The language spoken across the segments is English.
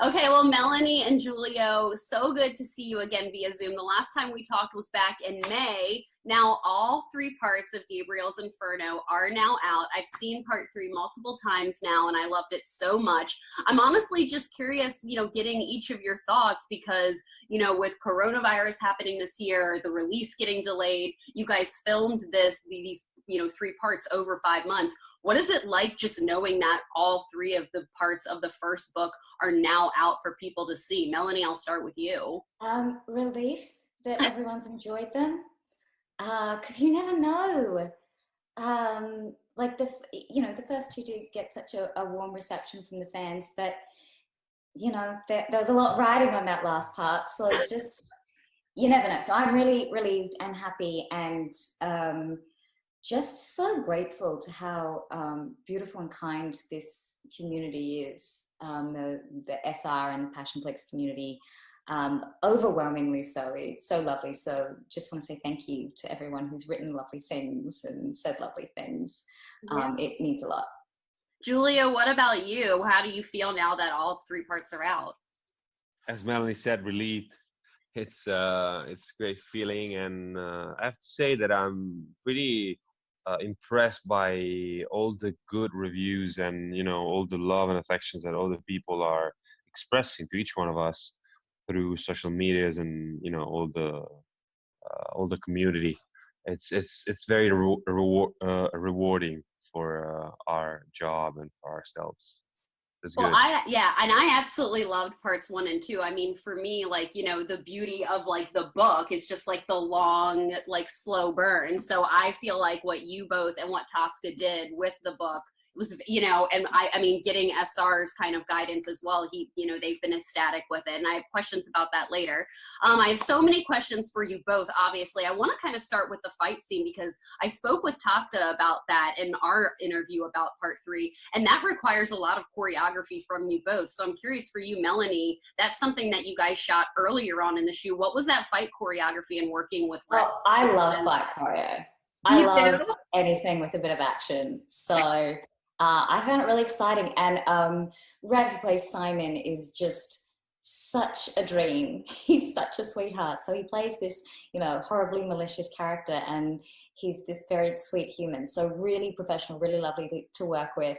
Okay, well, Melanie and Giulio, so good to see you again via Zoom. The last time we talked was back in May. Now, all three parts of Gabriel's Inferno are now out. I've seen part three multiple times now, and I loved it so much. I'm honestly just curious, getting each of your thoughts because, with coronavirus happening this year, the release getting delayed, you guys filmed these three parts over 5 months. What is it like just knowing that all three of the parts of the first book are now out for people to see? Melanie, I'll start with you. Relief that everyone's enjoyed them, because you never know. Like the first two did get such a warm reception from the fans, but there was a lot riding on that last part, so it's just you never know. So I'm really relieved and happy, and just so grateful to how beautiful and kind this community is. The SR and the Passionplex community, overwhelmingly so. It's so lovely. So just want to say thank you to everyone who's written lovely things and said lovely things. It means a lot. Giulio, what about you? How do you feel now that all three parts are out? As Melanie said, relieved. It's a great feeling, and I have to say that I'm pretty impressed by all the good reviews and all the love and affections that all the people are expressing to each one of us through social medias and all the community. It's very rewarding for our job and for ourselves. Well, and I absolutely loved parts 1 and 2. I mean, for me, the beauty of the book is just the long, slow burn. So I feel like what you both and what Tosca did with the book was, and I mean, getting SR's kind of guidance as well. They've been ecstatic with it, and I have questions about that later. I have so many questions for you both, obviously. I want to kind of start with the fight scene because I spoke with Tosca about that in our interview about part 3, and that requires a lot of choreography from you both. So I'm curious for you, Melanie, that's something that you guys shot earlier on in the shoot. What was that fight choreography and working with Rhett? Well, I love fight choreo. I love anything with a bit of action. So I found it really exciting, and Red, who plays Simon, is just such a dream. He's such a sweetheart. So he plays this, horribly malicious character, and he's this very sweet human. So really professional, really lovely to work with.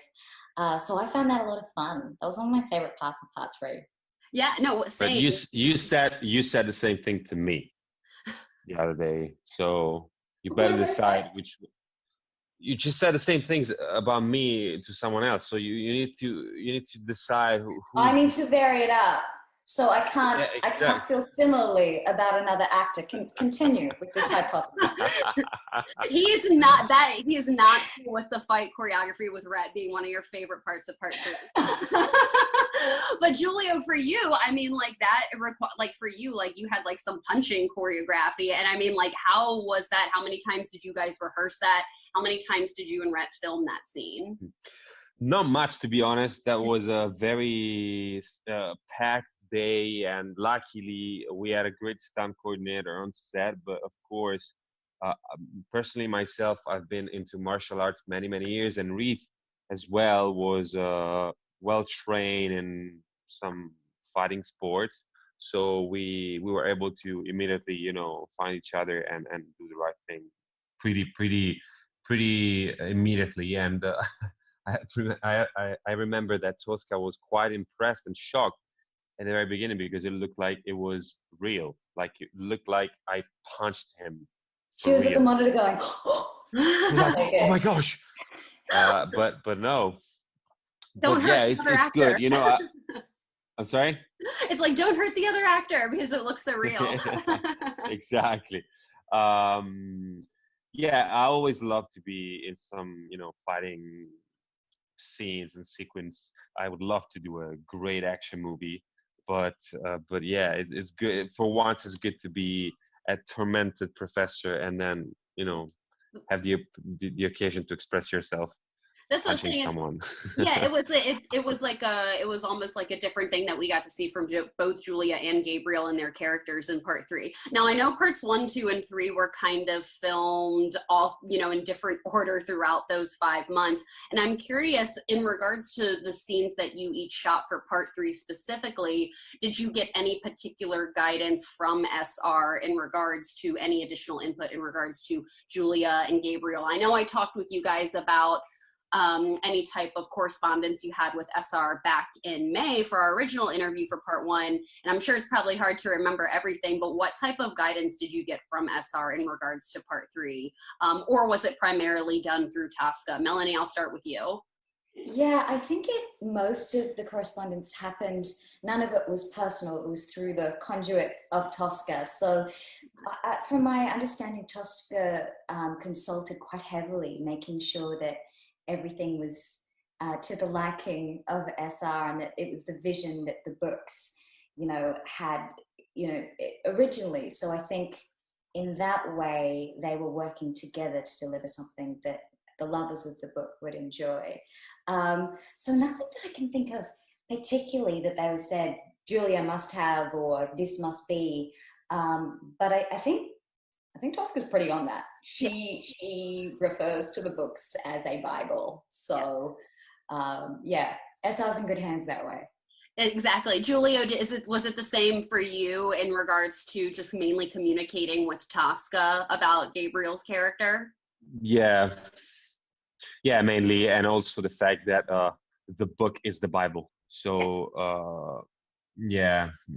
So I found that a lot of fun. That was one of my favorite parts of part 3. Yeah, no, same. But you said the same thing to me the other day. So you better decide which. You just said the same things about me to someone else, so you need to decide who. I need to vary it up, so I can't. Yeah, exactly. I can't feel similarly about another actor. Continue with this hypothesis. He is not cool with the fight choreography with Rhett being one of your favorite parts of part 3. But Giulio, for you, I mean, for you, you had some punching choreography, and I mean, how was that? How many times did you guys rehearse that? How many times did you and Rhett film that scene? Not much, to be honest. That was a very packed day, and luckily we had a great stunt coordinator on set. But of course, personally myself, I've been into martial arts many years, and Reith as well was well trained in some fighting sports. So we were able to immediately find each other and do the right thing pretty immediately. And I remember that Tosca was quite impressed and shocked at the very beginning because it looked like it was real. It looked like I punched him. She was real. At the monitor going, oh my gosh. But no. Don't hurt it's actor. Good. I'm sorry? It's don't hurt the other actor because it looks so real. Exactly. Yeah, I always love to be in some, fighting scenes and sequence. I would love to do a great action movie, but yeah, it's good. For once, it's good to be a tormented professor and then, have the occasion to express yourself. That's what I was punching saying. someone. Yeah, it was almost like a different thing that we got to see from both Julia and Gabriel and their characters in part 3. Now I know parts 1, 2, and 3 were kind of filmed off, in different order throughout those 5 months. And I'm curious, in regards to the scenes that you each shot for part 3 specifically, did you get any particular guidance from SR in regards to any additional input in regards to Julia and Gabriel? I know I talked with you guys about any type of correspondence you had with SR back in May for our original interview for part 1. And I'm sure it's probably hard to remember everything, but what type of guidance did you get from SR in regards to part 3? Or was it primarily done through Tosca? Melanie, I'll start with you. Yeah, I think most of the correspondence happened, none of it was personal, it was through the conduit of Tosca. So from my understanding, Tosca consulted quite heavily, making sure that everything was to the liking of SR, and that it was the vision that the books, had, originally. So I think in that way, they were working together to deliver something that the lovers of the book would enjoy. So nothing that I can think of particularly that they said, Julia must have, or this must be. But I think Tosca's pretty on that. She refers to the books as a Bible. So, SR's in good hands that way. Exactly. Giulio, was it the same for you in regards to just mainly communicating with Tosca about Gabriel's character? Yeah, mainly, and also the fact that the book is the Bible. So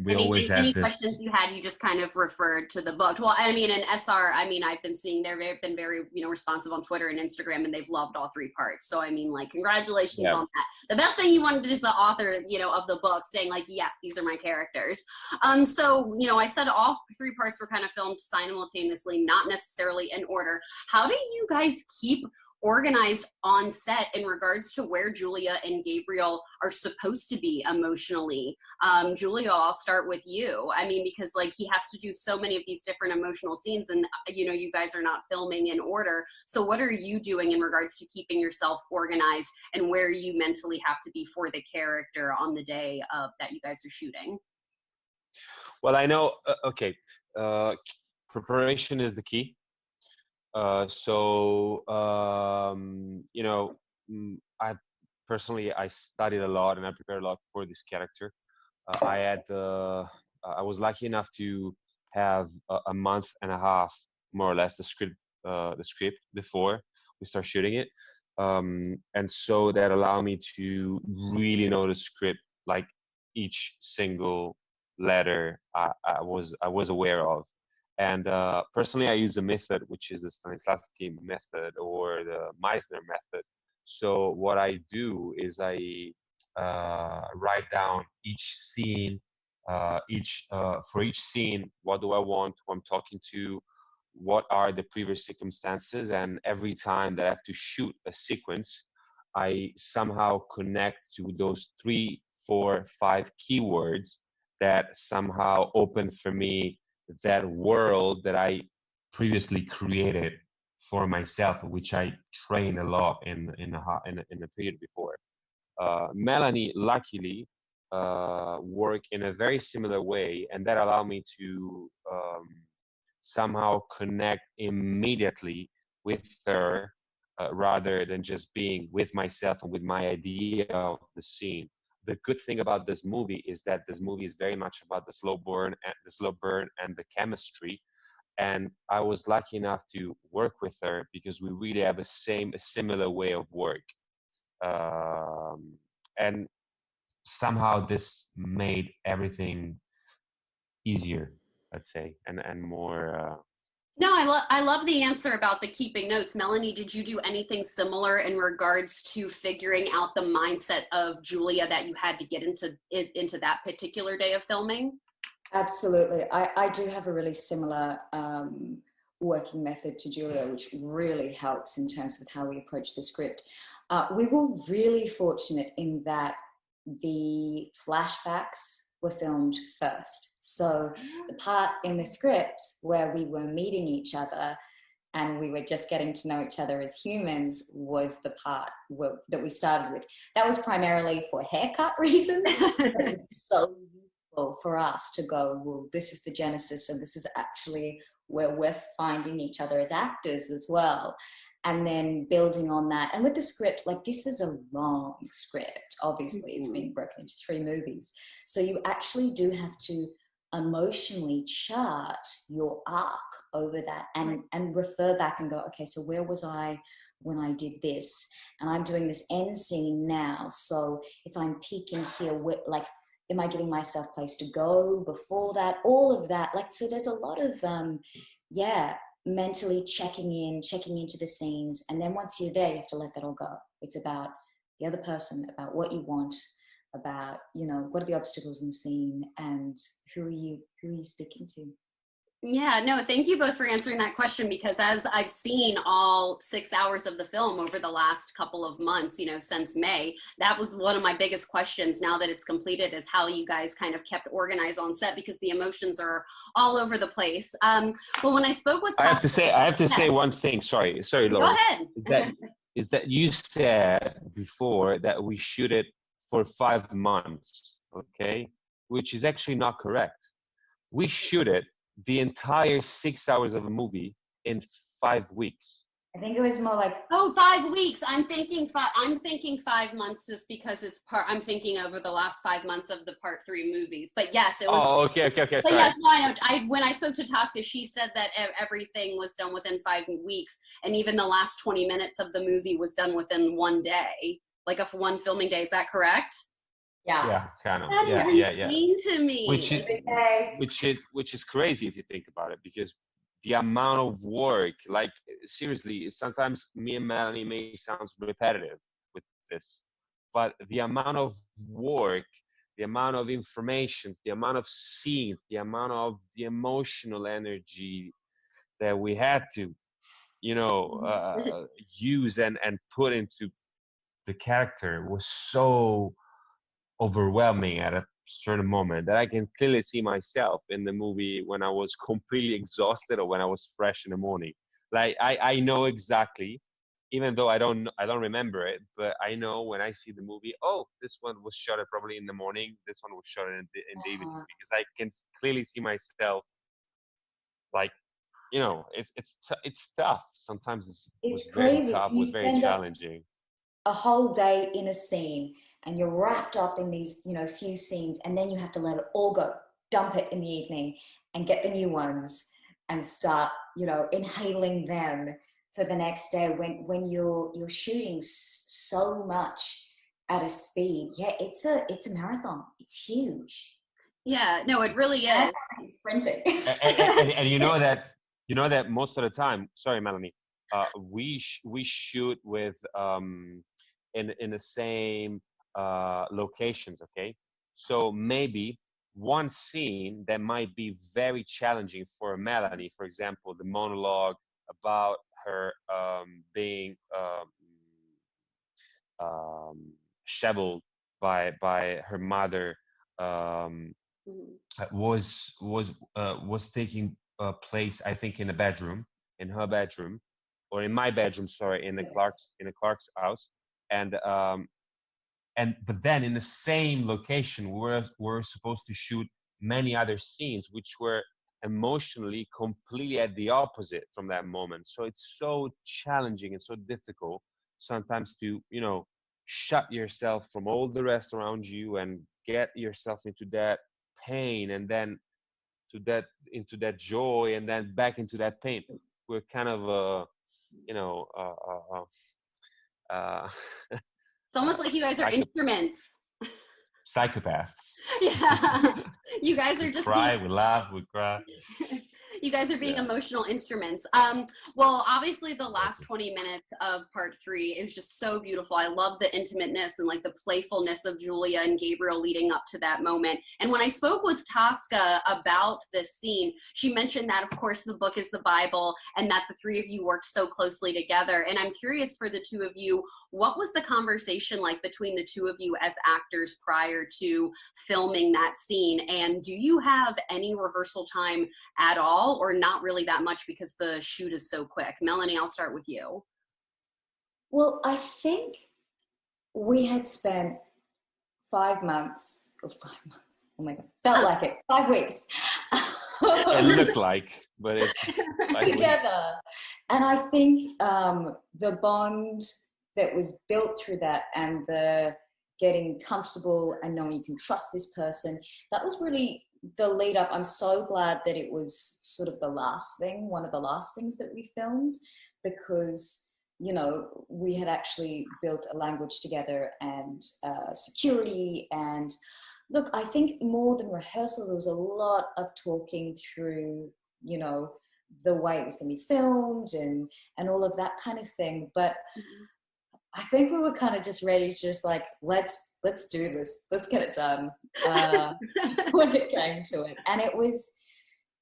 we always had any this. questions you had, you just kind of referred to the book. Well, I mean, in SR, I've been seeing they've been very, responsive on Twitter and Instagram, and they've loved all 3 parts. So, congratulations on that. The best thing you wanted to do is the author, of the book saying like, yes, these are my characters. So, I said all 3 parts were kind of filmed simultaneously, not necessarily in order. How do you guys keep organized on set in regards to where Julia and Gabriel are supposed to be emotionally? Julia, I'll start with you. Because he has to do so many of these different emotional scenes, and you guys are not filming in order. So what are you doing in regards to keeping yourself organized and where you mentally have to be for the character on the day that you guys are shooting? Well, I know, preparation is the key. I studied a lot and I prepared a lot for this character. I was lucky enough to have a month and a half, more or less, the script before we start shooting it, and so that allowed me to really know the script, like each single letter I was aware of. And personally, I use a method, which is the Stanislavski method or the Meisner method. So what I do is I write down each scene, for each scene, what do I want, who I'm talking to, what are the previous circumstances, and every time that I have to shoot a sequence, I somehow connect to those 3, 4, 5 keywords that somehow open for me that world that I previously created for myself, which I trained a lot in the period before. Melanie, luckily, worked in a very similar way, and that allowed me to somehow connect immediately with her, rather than just being with myself and with my idea of the scene. The good thing about this movie is that this movie is very much about the slow burn and the chemistry. And I was lucky enough to work with her because we really have a similar way of work. And somehow this made everything easier, let's say, and more. No, I love the answer about the keeping notes. Melanie, did you do anything similar in regards to figuring out the mindset of Julia that you had to get into that particular day of filming? Absolutely. I do have a really similar working method to Julia, which really helps in terms of how we approach the script. We were really fortunate in that the flashbacks were filmed first. So the part in the script where we were meeting each other, and we were just getting to know each other as humans was the part that we started with. That was primarily for haircut reasons. It was so useful for us to go, well, this is the genesis, and this is actually where we're finding each other as actors as well. And then building on that. And with the script, like, this is a long script. Obviously, it's being broken into 3 movies. So you actually do have to emotionally chart your arc over that and refer back and go, okay, so where was I when I did this? And I'm doing this end scene now. So if I'm peaking here, like, am I giving myself place to go before that? All of that. Like, so there's a lot of, mentally checking into the scenes. And then once you're there, you have to let that all go. It's about the other person, about what you want, about, you know, what are the obstacles in the scene, and who are you speaking to? Yeah, no, thank you both for answering that question, because as I've seen all 6 hours of the film over the last couple of months, you know, since May, that was one of my biggest questions now that it's completed, is how you guys kind of kept organized on set, because the emotions are all over the place. Well, when I spoke with I have to say one thing. Sorry, Lauren. Go ahead. Is that you said before that we shoot it for 5 months, okay? Which is actually not correct. We shoot it the entire 6 hours of a movie in 5 weeks. I think it was more like 5 weeks. I'm thinking 5 months, just because I'm thinking over the last 5 months of the part 3 movies. But yes, it was. Oh, okay. But Sorry. yes, no, I know. When I spoke to Tosca, she said that everything was done within 5 weeks, and even the last 20 minutes of the movie was done within 1 day, like one filming day. Is that correct? Yeah, kind of. That is insane to me. Which is crazy if you think about it, because the amount of work, like, seriously, sometimes me and Melanie may sound repetitive with this, but the amount of work, the amount of information, the amount of scenes, the amount of the emotional energy that we had to, you know, use and put into the character was so overwhelming at a certain moment that I can clearly see myself in the movie when I was completely exhausted or when I was fresh in the morning. Like, I know exactly, even though I don't remember it, but I know when I see the movie, oh, this one was shot probably in the morning, this one was shot in the evening, because I can clearly see myself. Like, you know, it's tough. Sometimes it was crazy. very tough, was very challenging. A whole day in a scene, and you're wrapped up in these, you know, few scenes, and then you have to let it all go, dump it in the evening, and get the new ones and start, you know, inhaling them for the next day. When you're shooting so much at a speed, it's a marathon. It's huge. Yeah, no, it really is. It's sprinting. and you know that most of the time. Sorry, Melanie. We shoot with in the same locations, okay? So maybe one scene that might be very challenging for Melanie, for example, the monologue about her being shoveled by her mother, was taking place, I think, in her bedroom, or in my bedroom, sorry, in the Clark's house, and but then in the same location we're supposed to shoot many other scenes which were emotionally completely at the opposite from that moment. So it's so challenging and so difficult sometimes to, you know, shut yourself from all the rest around you and get yourself into that pain, and then into that joy, and then back into that pain. We're kind of it's almost like you guys are instruments. Psychopaths. Yeah. You guys are just we laugh, we cry. You guys are being emotional instruments. Well, obviously the last 20 minutes of part 3 is just so beautiful. I love the intimateness and like the playfulness of Giulia and Gabriel leading up to that moment. And when I spoke with Tosca about this scene, she mentioned that, of course, the book is the Bible and that the 3 of you worked so closely together. And I'm curious for the 2 of you, what was the conversation like between the 2 of you as actors prior to filming that scene? And do you have any rehearsal time at all? well, or not really that much because the shoot is so quick? Melanie, I'll start with you. Well, I think we had spent 5 months, or 5 months, oh my God, felt like it, 5 weeks. It looked like, but it's 5 weeks. Together. And I think the bond that was built through that, and the getting comfortable and knowing you can trust this person, that was really the lead up. I'm so glad that it was sort of one of the last things that we filmed, because we had actually built a language together, and security. And look, I think more than rehearsal, there was a lot of talking through, the way it was going to be filmed and all of that kind of thing. But I think we were kind of just ready to just like, let's do this. Let's get it done when it came to it. And it was,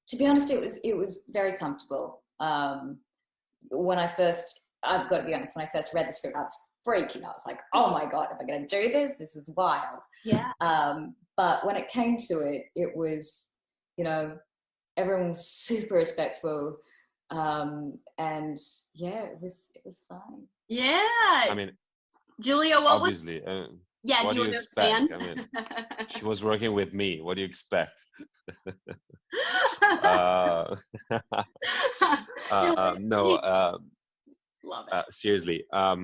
to be honest, it was very comfortable. I've got to be honest, when I first read the script, I was freaking out. I was like, oh my God, am I going to do this? This is wild. Yeah. But when it came to it, it was, everyone was super respectful. And yeah, it was fine. Yeah. I mean, Julia, obviously. Yeah, what do you want to expand? I mean, she was working with me. What do you expect? No. Love it. Seriously, I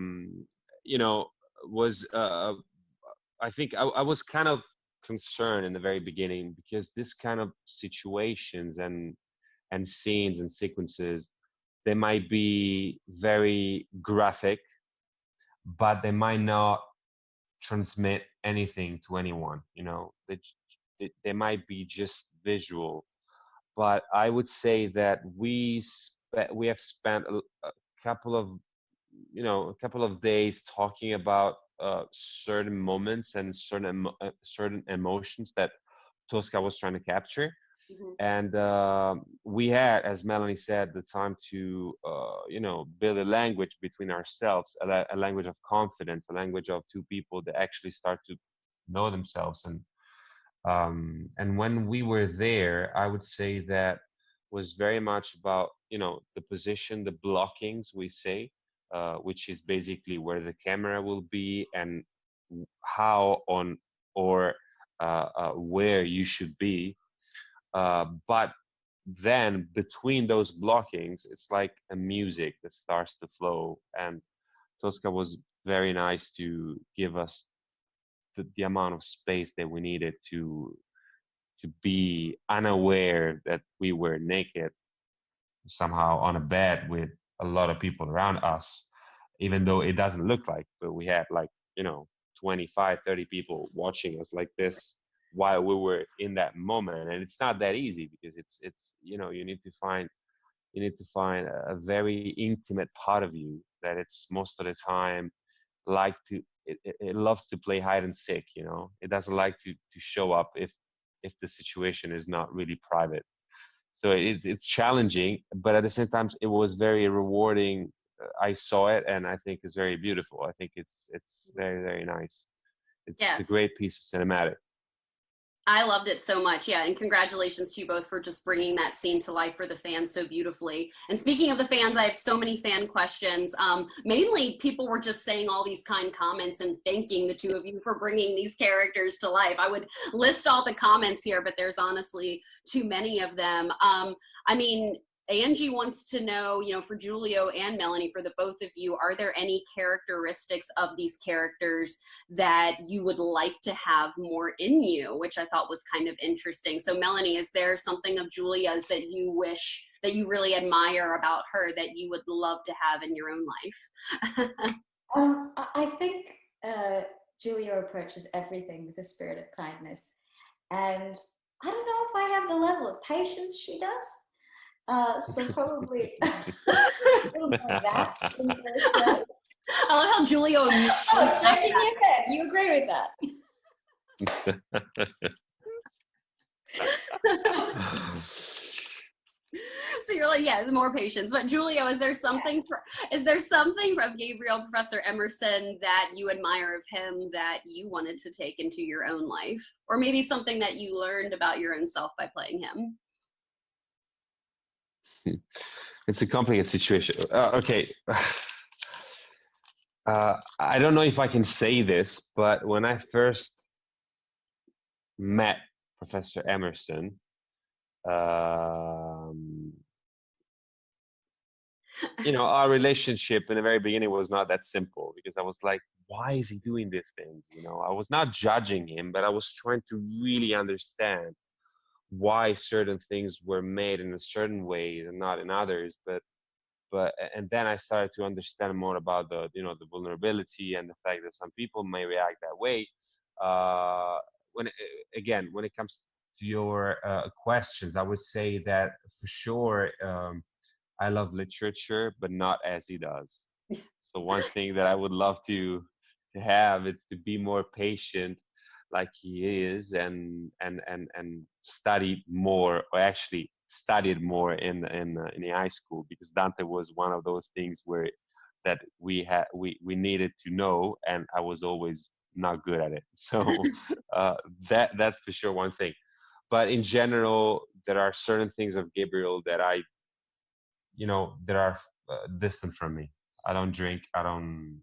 think I was kind of concerned in the very beginning, because this kind of situations and scenes and sequences, they might be very graphic, but they might not transmit anything to anyone. They might be just visual. But I would say that we have spent a couple of days talking about certain moments and certain emotions that Tosca was trying to capture. And we had, as Melanie said, the time to build a language between ourselves, a language of confidence, a language of two people that actually start to know themselves. And when we were there, I would say that was very much about the position, the blockings, we say, which is basically where the camera will be and how on or where you should be. But then between those blockings, it's like a music that starts to flow. And Tosca was very nice to give us the amount of space that we needed to be unaware that we were naked somehow on a bed with a lot of people around us, even though it doesn't look like, but we had 25, 30 people watching us like this while we were in that moment. And it's not that easy, because it's you need to find a very intimate part of you that it's most of the time it loves to play hide and seek. It doesn't like to show up if the situation is not really private. So it's challenging, but at the same time it was very rewarding. I saw it, and I think it's very beautiful. I think it's very, very nice. It's a great piece of cinematic. I loved it so much. Yeah. And congratulations to you both for just bringing that scene to life for the fans so beautifully. And speaking of the fans, I have so many fan questions. Mainly people were just saying all these kind comments and thanking the two of you for bringing these characters to life. I would list all the comments here, but there's honestly too many of them. I mean, Angie wants to know, for Giulio and Melanie, for the both of you, are there any characteristics of these characters that you would like to have more in you, which I thought was kind of interesting. So Melanie, is there something of Giulia's that you wish, that you really admire about her, that you would love to have in your own life? I think Giulio approaches everything with a spirit of kindness. And I don't know if I have the level of patience she does. So probably that. I love how Giulio. Oh, shaking your head. You agree with that? So you're like, yeah, more patience. But Giulio, is there something from Gabriel, Professor Emerson, that you admire of him that you wanted to take into your own life, or maybe something that you learned about your own self by playing him? It's a complicated situation. Okay. I don't know if I can say this, but when I first met Professor Emerson, our relationship in the very beginning was not that simple, because I was like, why is he doing these things? I was not judging him, but I was trying to really understand why certain things were made in a certain way and not in others. And then I started to understand more about the vulnerability and the fact that some people may react that way. When it comes to your questions, I would say that for sure, I love literature, but not as he does. So one thing that I would love to have is to be more patient like he is, and study more, or actually studied more in the high school, because Dante was one of those things that we needed to know, and I was always not good at it. So that's for sure one thing. But in general, there are certain things of Gabriel that that are distant from me. I don't drink. I don't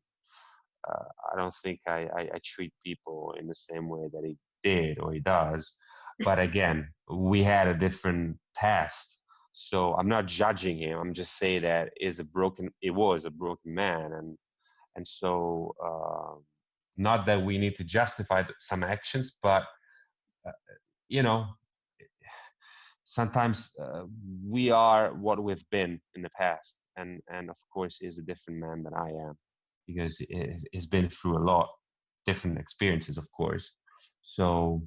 think I treat people in the same way that he did or he does. But again, we had a different past. So I'm not judging him. I'm just saying that it was a broken man. And so, not that we need to justify some actions, but, sometimes we are what we've been in the past. And of course, he's a different man than I am, because he's been through a lot different experiences, of course. So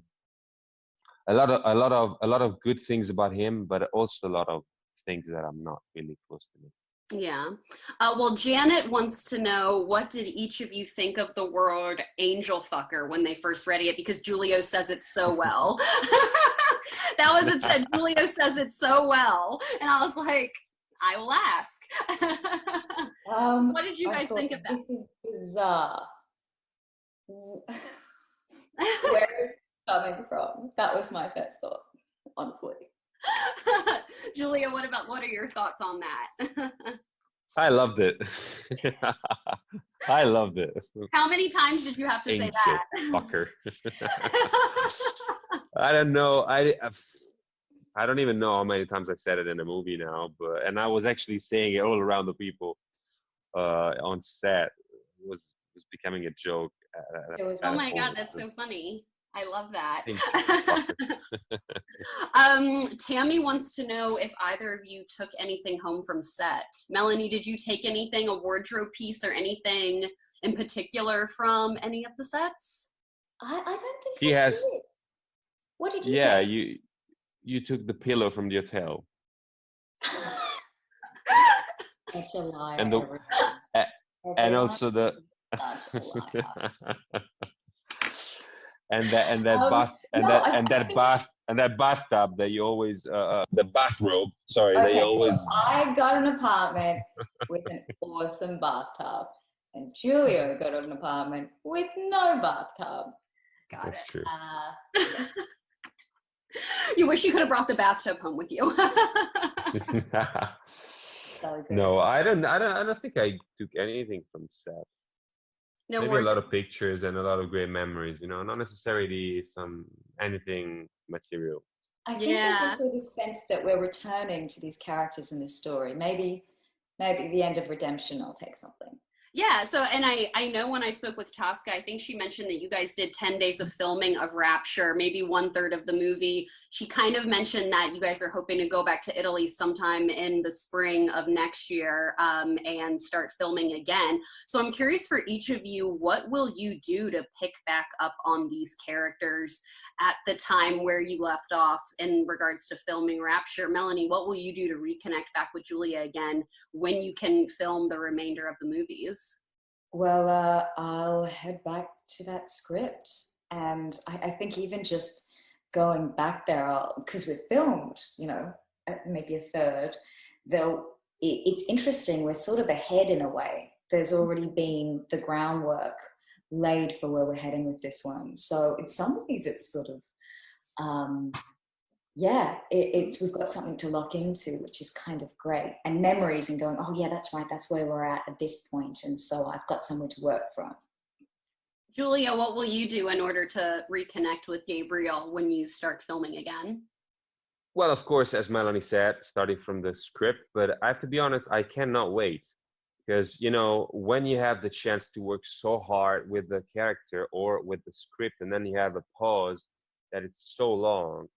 a lot of good things about him, but also a lot of things that I'm not really close to me. Yeah. Well, Janet wants to know, what did each of you think of the word angel fucker when they first read it? Because Giulio says it so well. That was it said. Giulio says it so well. And I was like, I will ask. What did you guys think of that? This is bizarre. Where is it coming from? That was my first thought, honestly. Giulio, what are your thoughts on that? I loved it. I loved it. How many times did you have to say that? Fucker. I don't know. I don't even know how many times I said it in a movie now, and I was actually saying it all around the people on set. It was becoming a joke. Oh my God, that's so funny. I love that. Tammy wants to know if either of you took anything home from set. Melanie, did you take anything, a wardrobe piece or anything in particular from any of the sets? I don't think I did. What did you take? Yeah, you took the pillow from the hotel. Such a liar. And also the that bathtub that you always the bathrobe. Sorry, okay, that you always. So I got an apartment with an awesome bathtub, and Giulio got an apartment with no bathtub. That's true. You wish you could have brought the bathtub home with you. No, I don't think I took anything from set. No, maybe a lot of pictures and a lot of great memories, not necessarily anything material. I think there's also this sense that we're returning to these characters in this story. Maybe at the end of Redemption I'll take something. Yeah, so, and I know when I spoke with Tosca, I think she mentioned that you guys did 10 days of filming of Rapture, maybe 1/3 of the movie. She kind of mentioned that you guys are hoping to go back to Italy sometime in the spring of next year and start filming again. So I'm curious for each of you, what will you do to pick back up on these characters at the time where you left off in regards to filming Rapture? Melanie, what will you do to reconnect back with Julia again when you can film the remainder of the movies? Well, I'll head back to that script. And I think even just going back there, because we've filmed, maybe a third, it's interesting. We're sort of ahead in a way. There's already been the groundwork laid for where we're heading with this one. So in some ways it's sort of yeah, it's we've got something to lock into, which is kind of great. And memories and going, oh yeah, that's right, that's where we're at this point. And so I've got somewhere to work from. Julia, what will you do in order to reconnect with Gabriel when you start filming again? Well, of course, as Melanie said, starting from the script, but I have to be honest, I cannot wait. Because, you know, when you have the chance to work so hard with the character or with the script, and then you have a pause that it's so long,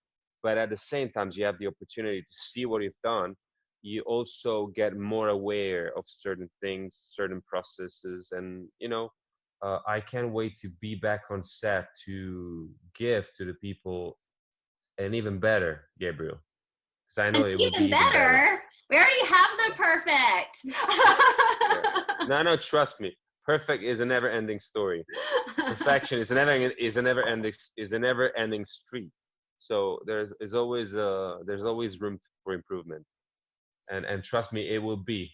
but at the same time, you have the opportunity to see what you've done, you also get more aware of certain things, certain processes, and, you know, I can't wait to be back on set to give to the people an even better Gabriel, because I And know it will be even even better. better, we already have the perfect. Yeah. No, trust me. Perfect is a never-ending story. Perfection is a never-ending street. So there's always room for improvement, and trust me, it will be.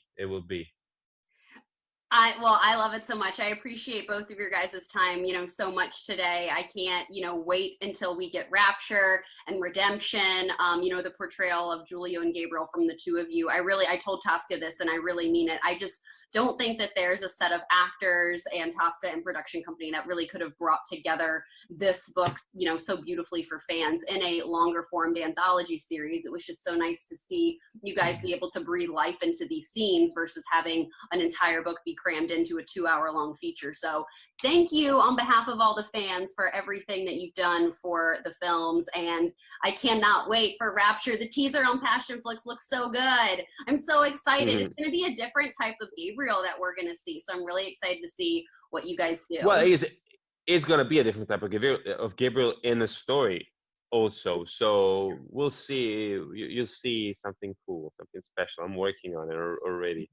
I love it so much. I appreciate both of your guys' time, so much today. I can't, wait until we get Rapture and Redemption, the portrayal of Giulio and Gabriel from the two of you. I told Tosca this and I really mean it. I just don't think that there's a set of actors and Tosca and production company that really could have brought together this book, so beautifully for fans in a longer formed anthology series. It was just so nice to see you guys be able to breathe life into these scenes versus having an entire book be crammed into a 2-hour-long feature. So thank you on behalf of all the fans for everything that you've done for the films, and I cannot wait for Rapture. The teaser on Passionflix looks so good. I'm so excited. It's going to be a different type of Gabriel that we're going to see, so I'm really excited to see what you guys do. Well, it's going to be a different type of Gabriel in the story also, so we'll see. You'll see something cool, something special. I'm working on it already.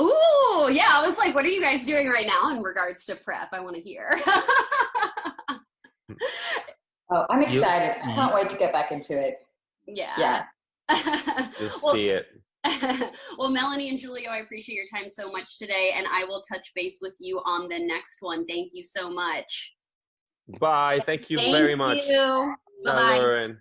Ooh, yeah. I was like, what are you guys doing right now in regards to prep? I want to hear. Oh, I'm excited. I can't wait to get back into it. Yeah. You'll see it. Well, Melanie and Giulio, I appreciate your time so much today, and I will touch base with you on the next one. Thank you so much. Bye. Thank you very much. Bye-bye. Lauren.